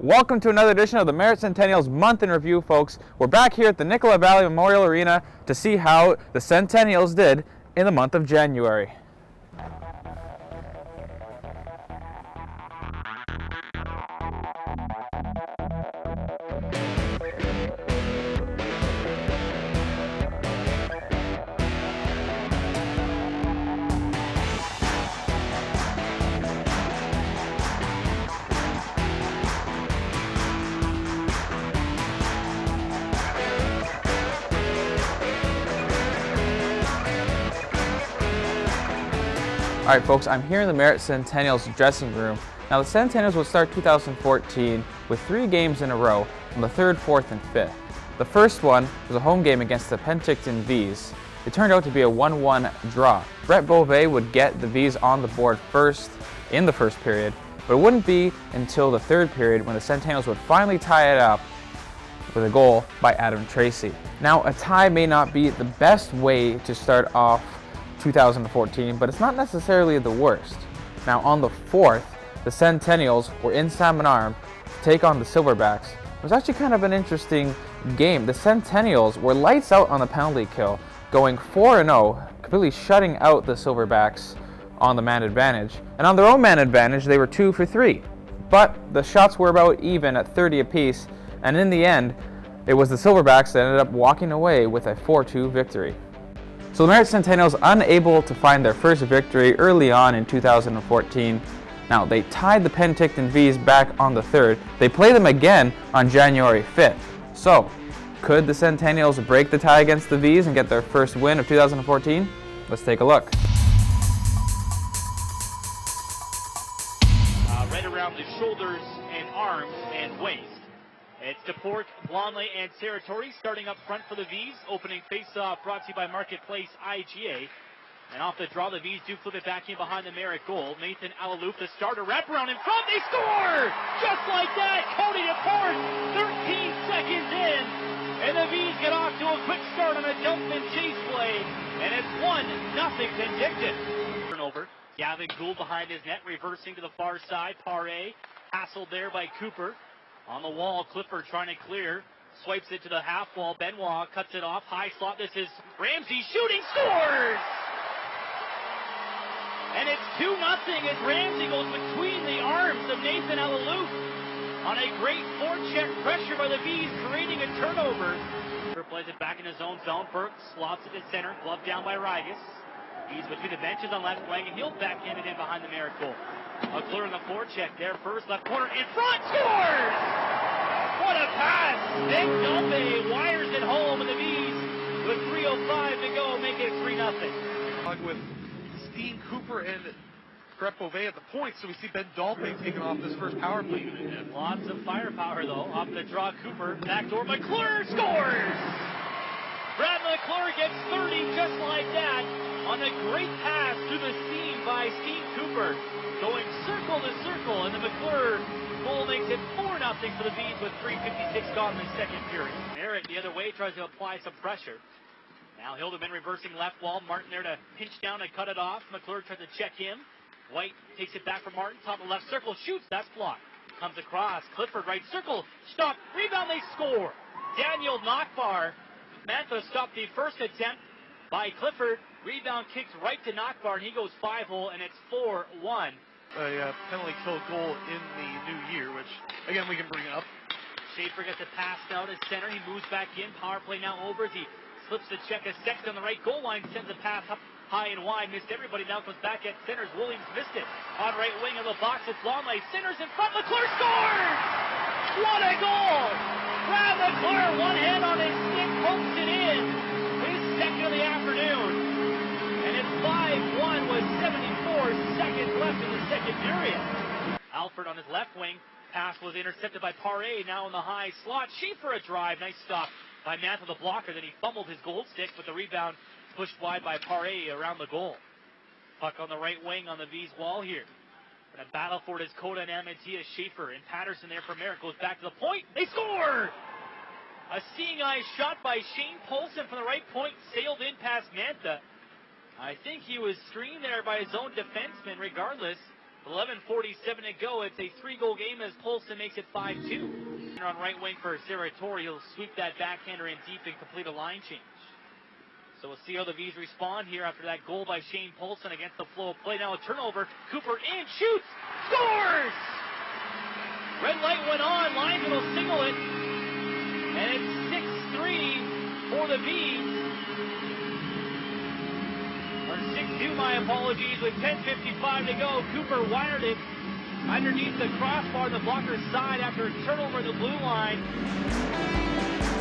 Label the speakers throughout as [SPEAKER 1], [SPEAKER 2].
[SPEAKER 1] Welcome to another edition of the Merritt Cenennials Month in Review, folks. We're back here at the Nicola Valley Memorial Arena to see how the Cenennials did in the month of January. All right, folks, I'm here in the Merritt Cenennials dressing room. Now, the Cenennials would start 2014 with 3 games in a row on the 3rd, 4th, and 5th. The first one was a home game against the Penticton V's. It turned out to be a 1-1 draw. Brett Beauvais would get the V's on the board first in the first period, but it wouldn't be until the 3rd period when the Cenennials would finally tie it up with a goal by Adam Tracy. Now, a tie may not be the best way to start off 2014, but it's not necessarily the worst. Now, on the 4th, the Cenennials were in Salmon Arm to take on the Silverbacks. It was actually kind of an interesting game. The Cenennials were lights out on the penalty kill, going 4-0, completely shutting out the Silverbacks on the man advantage. And on their own man advantage, they were 2 for 3. But the shots were about even at 30 apiece, and in the end, it was the Silverbacks that ended up walking away with a 4-2 victory. So the Merritt Cenennials unable to find their first victory early on in 2014. Now, they tied the Penticton V's back on the 3rd. They play them again on January 5th. So, could the Cenennials break the tie against the V's and get their first win of 2014? Let's take a look.
[SPEAKER 2] Right around the shoulders and arms and waist. It's DePort, Blonley, and Saratori starting up front for the V's. Opening face-off brought to you by Marketplace IGA. And off the draw, the V's do flip it back in behind the Merritt goal. Nathan Alalouf, the starter, wraparound in front. They score! Just like that, Cody DePort, 13 seconds in. And the V's get off to a quick start on a dump and chase play. And it's 1-0 Penticton. Turnover. Gavin Gould behind his net, reversing to the far side. Paré, hassled there by Cooper. On the wall, Clifford trying to clear. Swipes it to the half wall. Benoit cuts it off. High slot. This is Ramsey shooting. Scores! And it's 2-0 as Ramsey goes between the arms of Nathan Alalouf on a great forecheck pressure by the V's, creating a turnover. Plays it back in his own zone. Burke slots it to center. Glove down by Rigas. He's between the benches on left wing, and he'll backhand it in behind the Merritt goal. McClure in the forecheck there first, left corner, in front, scores! What a pass! Nick Dumbe wires it home, and the V's, with 3:05 to go, make it 3-0.
[SPEAKER 3] With Steve Cooper and Brett Beauvais at the point, so we see Ben Dolpe taking off this first power play unit.
[SPEAKER 2] Lots of firepower, though. Off the draw, Cooper, backdoor, McClure scores! Brad McClure gets 30 just like that on a great pass through the seam by Steve Cooper. Going circle to circle, and the McClure goal makes it 4-0 for the V's with 3:56 gone in the second period. Merritt the other way tries to apply some pressure. Now Hildeman reversing left wall. Martin there to pinch down and cut it off. McClure tries to check him. White takes it back from Martin. Top of left circle, shoots. That's blocked. Comes across. Clifford right circle. Stop. Rebound. They score. Daniel Knockbar. Mantha stopped the first attempt by Clifford. Rebound kicks right to Knockbar, and he goes 5-hole, and it's 4-1.
[SPEAKER 3] A penalty kill goal in the new year, which, again, we can bring up.
[SPEAKER 2] Schaefer gets it passed out at center. He moves back in. Power play now over as he slips the check a second on the right goal line. Sends a pass up high and wide. Missed everybody. Now comes back at centers. Williams missed it. On right wing of the box, it's Blonley. Centers in front. McClure scores! What a goal! Brad McClure, one hand on his stick, pokes it in. His second of the afternoon. And it's 5-1 with 74 seconds left in the second period. Alford on his left wing. Pass was intercepted by Paré. Now in the high slot. Schaefer a drive. Nice stop by Mantha the blocker. Then he fumbled his goal stick, but the rebound pushed wide by Paré around the goal. Puck on the right wing on the V's wall here. And a battle for it is Coda and Amantia. Schaefer and Patterson there for Merritt. Goes back to the point. They score! A seeing eye shot by Shane Polson from the right point. Sailed in past Mantha. I think he was screened there by his own defenseman. Regardless, 11:47 to go. It's a 3-goal game as Polson makes it 5-2. On right wing for Serratori. He'll sweep that backhander in deep and complete a line change. So we'll see how the V's respond here after that goal by Shane Polson against the flow of play. Now a turnover. Cooper in, shoots, scores! Red light went on. Linesman will signal it. And it's 6-3 for the V's. Or 6-2, my apologies, with 10:55 to go. Cooper wired it underneath the crossbar on the blocker's side after a turnover in the blue line.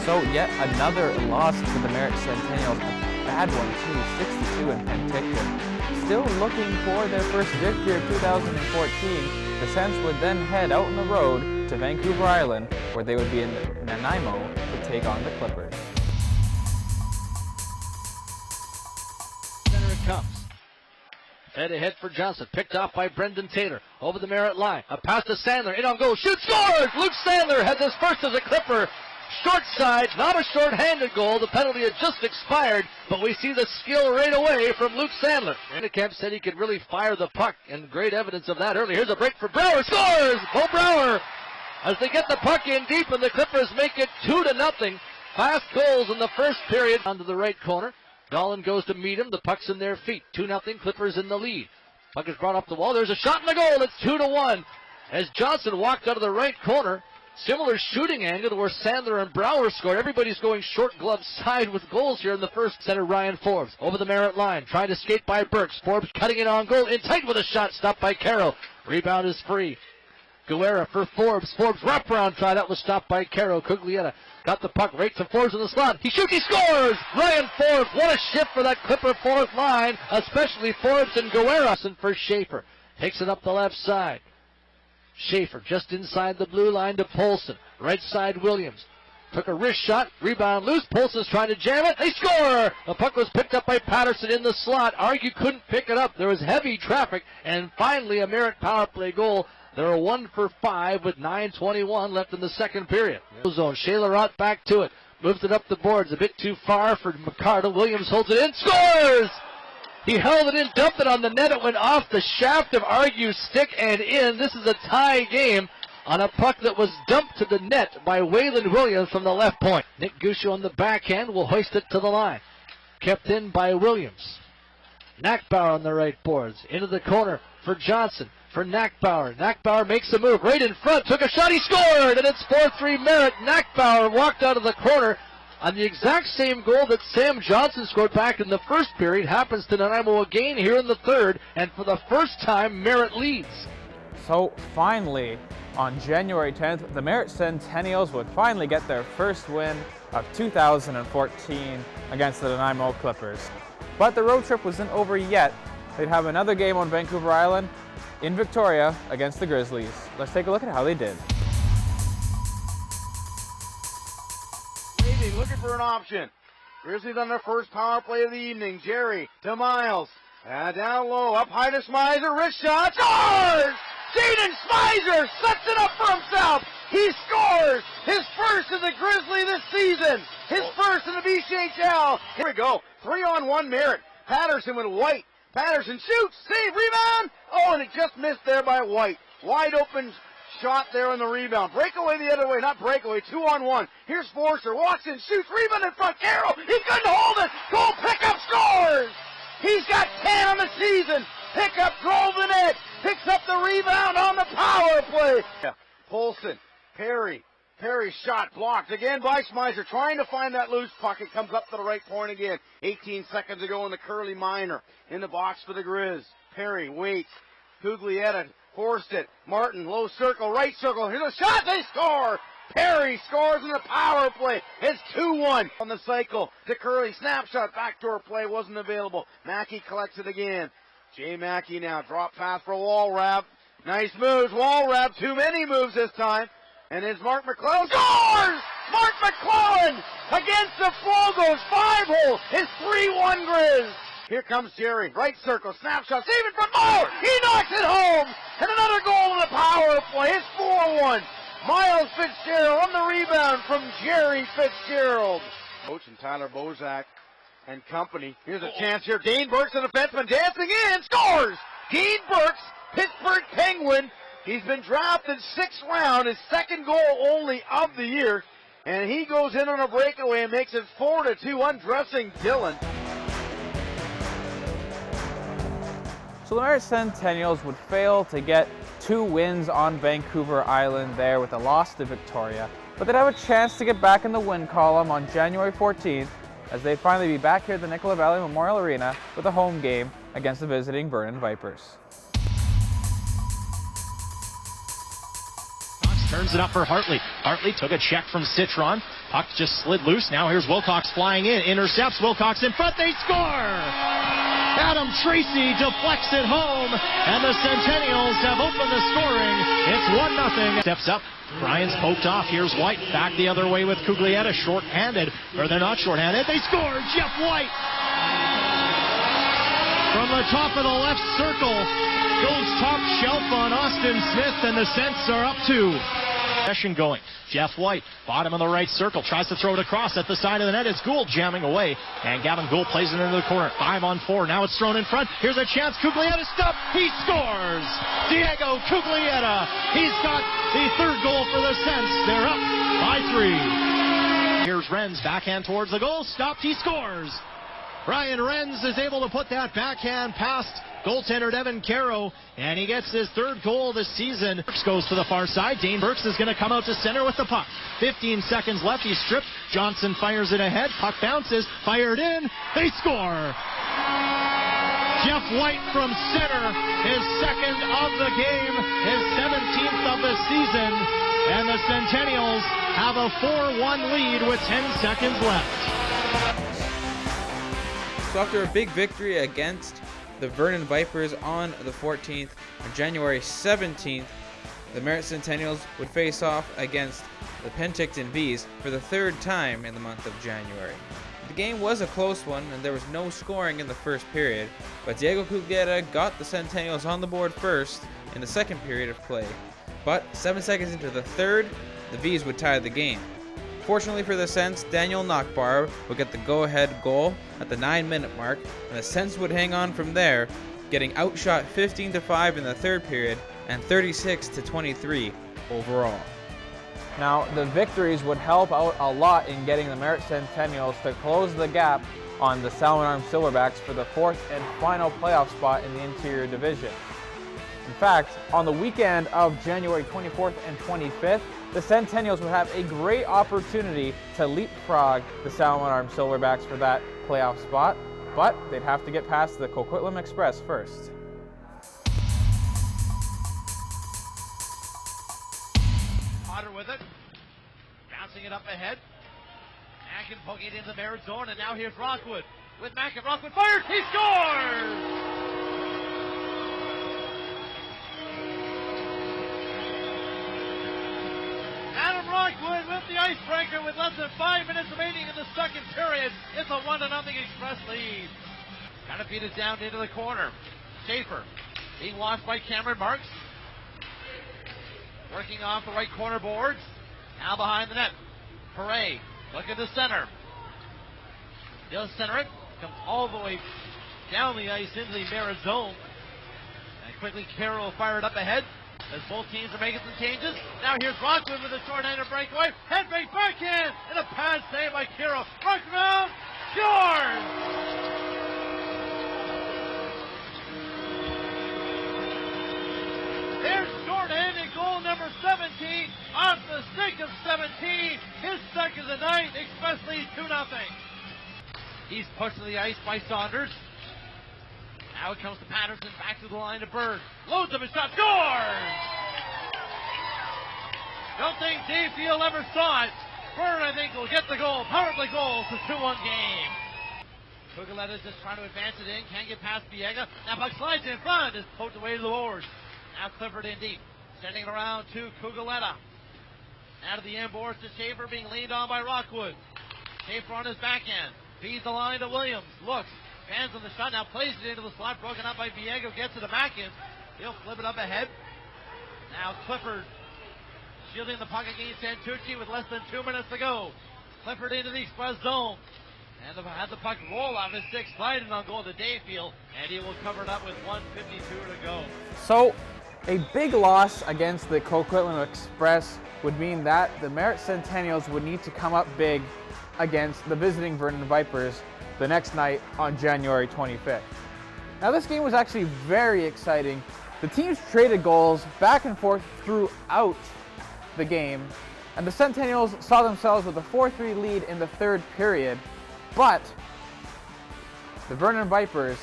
[SPEAKER 1] So yet another loss for the Merritt Cenennials. A bad one too, 6-2 in Penticton. Still looking for their first victory of 2014. The Sens would then head out on the road to Vancouver Island, where they would be in Nanaimo to take on the Clippers.
[SPEAKER 4] Center it comes. Head ahead for Johnson. Picked off by Brendan Taylor. Over the Merritt line. A pass to Sandler. In on goal. Shoot, scores! Luke Sandler had this first as a Clipper. Short side, not a short-handed goal. The penalty had just expired, but we see the skill right away from Luke Sandler. Handicap said he could really fire the puck, and great evidence of that early. Here's a break for Brower. Scores! Bo Brower! As they get the puck in deep, and the Clippers make it 2-0. Fast goals in the first period. Down to the right corner. Dolan goes to meet him. The puck's in their feet. 2-0. Clippers in the lead. Puck is brought up the wall. There's a shot in the goal. It's 2-1. As Johnson walked out of the right corner. Similar shooting angle to where Sandler and Brower scored. Everybody's going short glove side with goals here in the first. Center Ryan Forbes over the Merritt line, trying to skate by Burks. Forbes cutting it on goal, in tight with a shot, stopped by Carroll. Rebound is free. Guerra for Forbes. Forbes wraparound try, that was stopped by Carroll. Cuglietta got the puck right to Forbes in the slot. He shoots, he scores! Ryan Forbes, what a shift for that Clipper fourth line, especially Forbes and Guerra. And for Schaefer, takes it up the left side. Schaefer just inside the blue line to Polson. Right side Williams. Took a wrist shot. Rebound loose. Polson's trying to jam it. They score! The puck was picked up by Patterson in the slot. Argue couldn't pick it up. There was heavy traffic. And finally a Merritt power play goal. They're 1 for 5 with 9:21 left in the second period. Zone. Shayla Rott back to it. Moves it up the boards. A bit too far for McCardle. Williams holds it in. Scores! He held it in, dumped it on the net. It went off the shaft of Argue's stick and in. This is a tie game on a puck that was dumped to the net by Waylon Williams from the left point. Nick Guscio on the backhand will hoist it to the line. Kept in by Williams. Knackbauer on the right boards. Into the corner for Johnson. For Knackbauer. Knackbauer makes a move right in front. Took a shot. He scored. And it's 4-3 Merritt. Knackbauer walked out of the corner. On the exact same goal that Sam Johnson scored back in the first period, happens to Nanaimo again here in the third, and for the first time, Merritt leads.
[SPEAKER 1] So finally, on January 10th, the Merritt Cenennials would finally get their first win of 2014 against the Nanaimo Clippers. But the road trip wasn't over yet. They'd have another game on Vancouver Island in Victoria against the Grizzlies. Let's take a look at how they did.
[SPEAKER 5] Looking for an option. Grizzlies on their first power play of the evening. Jerry to Miles. Down low, up high to Smizer. Wrist shot. Scores! Jaden Smizer sets it up for himself. He scores his first as a Grizzly this season. His first in the BCHL. Here we go. 3-on-1 Merritt. Patterson with White. Patterson shoots. Save. Rebound. Oh, and it just missed there by White. Wide open shot there on the rebound. Breakaway the other way, not breakaway. 2-on-1. Here's Forster. Walks in, shoots. Rebound in front. Carroll. He couldn't hold it. Goal pickup, scores. He's got 10 on the season. Pickup drove the net. Picks up the rebound on the power play. Polson. Perry. Perry's shot blocked again by Smizer. Trying to find that loose puck. It comes up to the right point again. 18 seconds ago in the Curly Minor. In the box for the Grizz. Perry waits. Cuglietta forced it. Martin, low circle, right circle. Here's a shot. They score. Perry scores in the power play. It's 2-1 on the cycle. To Curly. Snapshot. Backdoor play wasn't available. Mackey collects it again. Jay Mackey now. Drop pass for Walrab. Nice moves. Walrab. Too many moves this time. And it's Mark McClellan. Scores! Mark McClellan against the flow goes 5-hole. It's 3-1 Grizz. Here comes Jerry. Right circle. Snapshot. Save it from Moore. He knocks it home. And another goal in the power play. It's 4-1. Miles Fitzgerald on the rebound from Jerry Fitzgerald. Coach and Tyler Bozak and company. Here's a chance here. Dean Burks, the defenseman, dancing in. Scores! Dean Burks Pittsburgh Penguin. He's been drafted 6th round, his second goal only of the year. And he goes in on a breakaway and makes it 4-2, undressing Dillon.
[SPEAKER 1] So the Merritt Centennials would fail to get 2 wins on Vancouver Island there with a loss to Victoria, but they'd have a chance to get back in the win column on January 14th as they'd finally be back here at the Nicola Valley Memorial Arena with a home game against the visiting Vernon Vipers.
[SPEAKER 6] Turns it up for Hartley. Hartley took a check from Citron. Puck just slid loose. Now here's Wilcox flying in. Intercepts. Wilcox in front. They score! Adam Tracy deflects it home. And the Centennials have opened the scoring. It's 1-0. Steps up. Ryan's poked off. Here's White. Back the other way with Cuglietta. Short-handed. Or they're not short-handed. They score! Jeff White! From the top of the left circle. Goes top shelf on Austin Smith, and the Cents are up 2. Session going. Jeff White, bottom of the right circle, tries to throw it across at the side of the net. It's Gould jamming away, and Gavin Gould plays it into the corner. 5-on-4. Now it's thrown in front. Here's a chance. Cuglietta stop. He scores. Diego Cuglietta. He's got the 3rd goal for the Cents. They're up by 3. Here's Renz, backhand towards the goal. Stopped. He scores. Ryan Renz is able to put that backhand past goaltender Devin Caro, and he gets his 3rd goal this season. Burks goes to the far side. Dane Burks is going to come out to center with the puck. 15 seconds left. He's stripped. Johnson fires it ahead. Puck bounces. Fired in. They score. Jeff White from center. His 2nd of the game. His 17th of the season. And the Centennials have a 4-1 lead with 10 seconds left.
[SPEAKER 1] So after a big victory against the Vernon Vipers on the 14th, on January 17th, the Merritt Centennials would face off against the Penticton Vees for the 3rd time in the month of January. The game was a close one and there was no scoring in the first period, but Diego Cuglietta got the Centennials on the board first in the 2nd period of play. But 7 seconds into the 3rd, the Vees would tie the game. Fortunately for the Cents, Daniel Knockbar would get the go-ahead goal at the 9-minute mark, and the Cents would hang on from there, getting outshot 15-5 in the 3rd period and 36-23 overall. Now, the victories would help out a lot in getting the Merritt Centennials to close the gap on the Salmon Arm Silverbacks for the 4th and final playoff spot in the Interior Division. In fact, on the weekend of January 24th and 25th, the Centennials would have a great opportunity to leapfrog the Salmon Arm Silverbacks for that playoff spot, but they'd have to get past the Coquitlam Express first.
[SPEAKER 4] Potter with it, bouncing it up ahead. Mackin poking it into the Merritt zone, and now here's Rockwood. With Mackin, Rockwood fires, he scores! Rockwood with the icebreaker with less than 5 minutes remaining in the 2nd period. It's a 1-0 Express lead. Kind of beat it down into the corner. Schaefer being watched by Cameron Marks. Working off the right corner boards. Now behind the net. Perret, look at the center. He'll center it. Comes all the way down the ice into the Merritt zone. And quickly Carroll fired up ahead. As both teams are making some changes. Now here's Rockwood with a short-handed breakaway. Head fake backhand. And a pass saved by Kiro. Rockwood scores! There's short-handed goal number 17 off the stick of 17. His 2nd of the night. Express lead 2-0. He's pushed to the ice by Saunders. Now it comes to Patterson, back to the line to Bird. Loads of a shot, scores! Don't think Dave Field ever saw it. Bird, I think, will get the goal. Power play goal. It's a 2-1 game. Cuglietta just trying to advance it in. Can't get past Biega. Now puck slides in front. Is poked away to the boards. Now Clifford in deep. Sending it around to Cuglietta. Out of the end boards to Schaefer, being leaned on by Rockwood. Schaefer on his backhand. Feeds the line to Williams. Looks. Hands on the shot, now plays it into the slot, broken up by Viego, gets it to Mackin. He'll flip it up ahead. Now Clifford shielding the puck against Santucci with less than 2 minutes to go. Clifford into the express zone. And had the puck roll off his stick, sliding on goal to Dayfield, and he will cover it up with 1:52 to go.
[SPEAKER 1] So, a big loss against the Coquitlam Express would mean that the Merritt Centennials would need to come up big against the visiting Vernon Vipers the next night on January 25th. Now, this game was actually very exciting. The teams traded goals back and forth throughout the game, and the Centennials saw themselves with a 4-3 lead in the third period, but the Vernon Vipers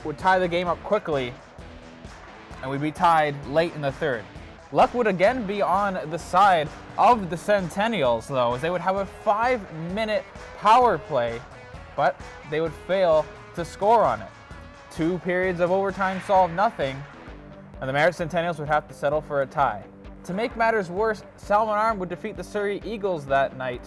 [SPEAKER 1] would tie the game up quickly, and we'd be tied late in the third. Luck would again be on the side of the Centennials, though, as they would have a 5-minute power play, but they would fail to score on it. 2 periods of overtime solved nothing, and the Merritt Centennials would have to settle for a tie. To make matters worse, Salmon Arm would defeat the Surrey Eagles that night,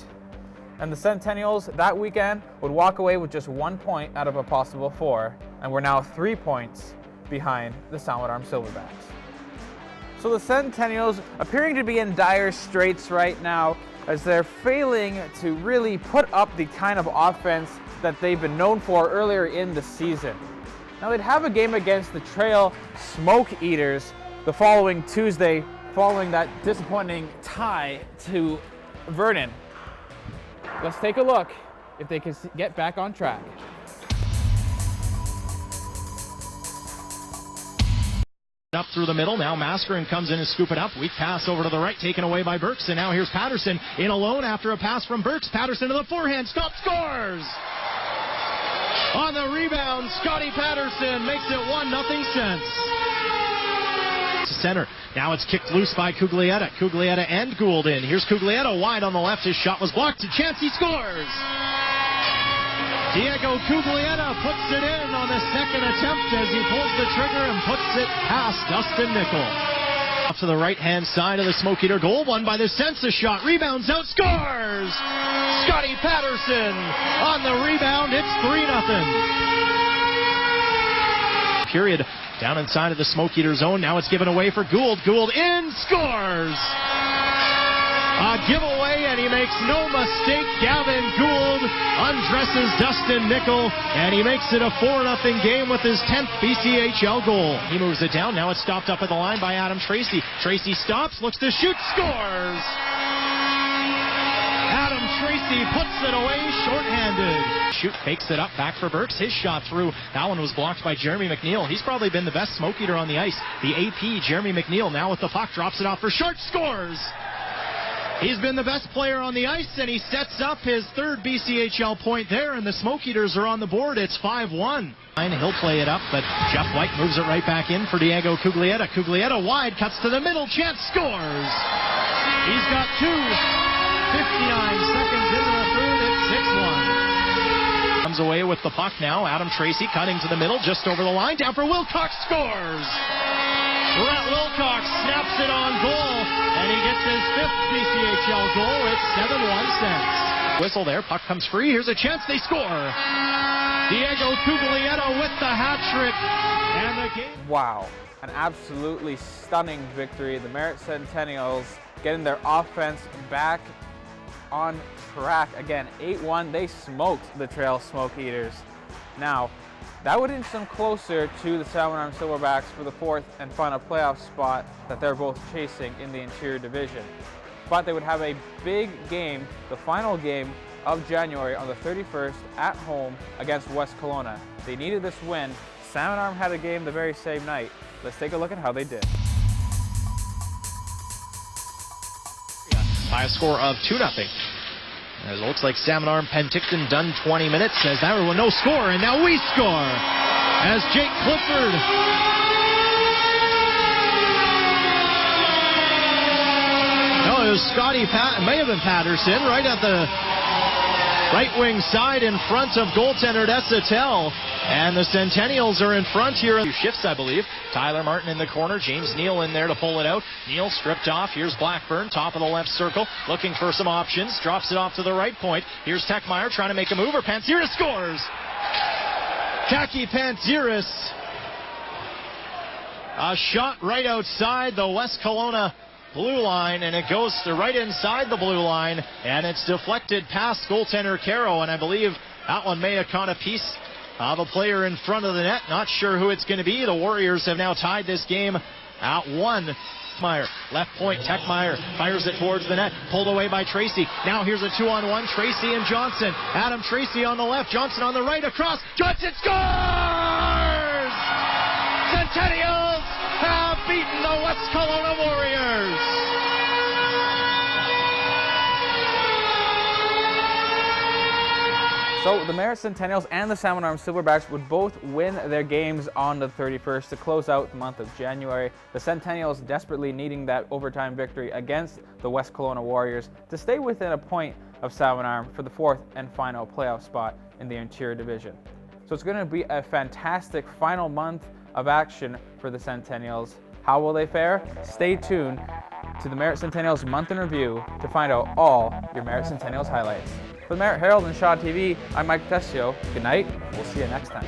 [SPEAKER 1] and the Centennials that weekend would walk away with just 1 point out of a possible 4, and we're now 3 points behind the Salmon Arm Silverbacks. So the Centennials appearing to be in dire straits right now, as they're failing to really put up the kind of offense that they've been known for earlier in the season. Now, they'd have a game against the Trail Smoke Eaters the following Tuesday, following that disappointing tie to Vernon. Let's take a look if they can get back on track.
[SPEAKER 6] Up through the middle, now Mascarin comes in and scoop it up. Weak pass over to the right, taken away by Burks, and now here's Patterson in alone after a pass from Burks. Patterson to the forehand, stop, scores! On the rebound, Scotty Patterson makes it 1-0 Cents. Center. Now it's kicked loose by Cuglietta. Cuglietta and Gould in. Here's Cuglietta wide on the left. His shot was blocked. A chance, he scores! Diego Cuglietta puts it in on the second attempt as he pulls the trigger and puts it past Dustin Nickel. Off to the right-hand side of the Smoke Eater goal, won by the Census shot. Rebounds out, scores! Scotty Patterson on the rebound. It's 3-0. Period. Down inside of the Smoke Eater zone. Now it's given away for Gould. Gould in, scores! A giveaway, and he makes no mistake. Gavin Gould undresses Dustin Nickel, and he makes it a 4-0 game with his 10th BCHL goal. He moves it down. Now it's stopped up at the line by Adam Tracy. Tracy stops, looks to shoot, scores! Adam Tracy puts it away shorthanded. Shoot, fakes it up, back for Burks. His shot through. That one was blocked by Jeremy McNeil. He's probably been the best Smoke Eater on the ice. The AP, Jeremy McNeil, now with the puck, drops it off for Short, scores! He's been the best player on the ice, and he sets up his third BCHL point there, and the Smoke Eaters are on the board. It's 5-1. He'll play it up, but Jeff White moves it right back in for Diego Cuglietta. Cuglietta wide, cuts to the middle, chance, scores! He's got 59 seconds into the third. It's 6-1. Comes away with the puck now. Adam Tracy cutting to the middle, just over the line, down for Wilcox, scores! Brett Wilcox snaps it on goal, and he gets his 5th BCHL goal. It's 7-1 Cents. Whistle there, puck comes free. Here's a chance, they score. Diego Cuglietta with the hat trick, and the game.
[SPEAKER 1] Wow, an absolutely stunning victory. The Merritt Centennials getting their offense back on track. Again, 8-1, they smoked the Trail Smoke Eaters. Now, that would inch them closer to the Salmon Arm Silverbacks for the 4th and final playoff spot that they're both chasing in the interior division. But they would have a big game, the final game of January on the 31st at home against West Kelowna. They needed this win. Salmon Arm had a game the very same night. Let's take a look at how they did.
[SPEAKER 6] By a score of 2-0. As it looks like Salmon Arm Penticton done 20 minutes. As that one, no score, and now we score. As Jake Clifford no, it was Scotty it may have been Patterson right at the right wing side in front of goaltender Desatel. And the Centennials are in front here. 2 shifts, I believe. Tyler Martin in the corner. James Neal in there to pull it out. Neal stripped off. Here's Blackburn, top of the left circle, looking for some options. Drops it off to the right point. Here's Techmeyer trying to make a move. Pantsiris scores. Taki Pantsiris. A shot right outside the West Kelowna blue line, and it goes to right inside the blue line, and it's deflected past goaltender Caro, and I believe That one may have caught a piece of a player in front of the net. Not sure who it's going to be. The Warriors have now tied this game at 1. Meyer, left point, Techmeyer fires it towards the net, pulled away by Tracy. Now here's a 2-on-1, Tracy and Johnson. Adam Tracy on the left, Johnson on the right, across, Johnson scores! Cenennials have beaten the West Kelowna Warriors!
[SPEAKER 1] So the Merritt Cenennials and the Salmon Arm Silverbacks would both win their games on the 31st to close out the month of January. The Cenennials desperately needing that overtime victory against the West Kelowna Warriors to stay within a point of Salmon Arm for the 4th and final playoff spot in the Interior Division. So it's going to be a fantastic final month of action for the Cenennials. How will they fare? Stay tuned to the Merritt Cenennials Month in Review to find out all your Merritt Cenennials highlights. For the Merritt Herald and Shaw TV, I'm Mike Tessio. Good night. We'll see you next time.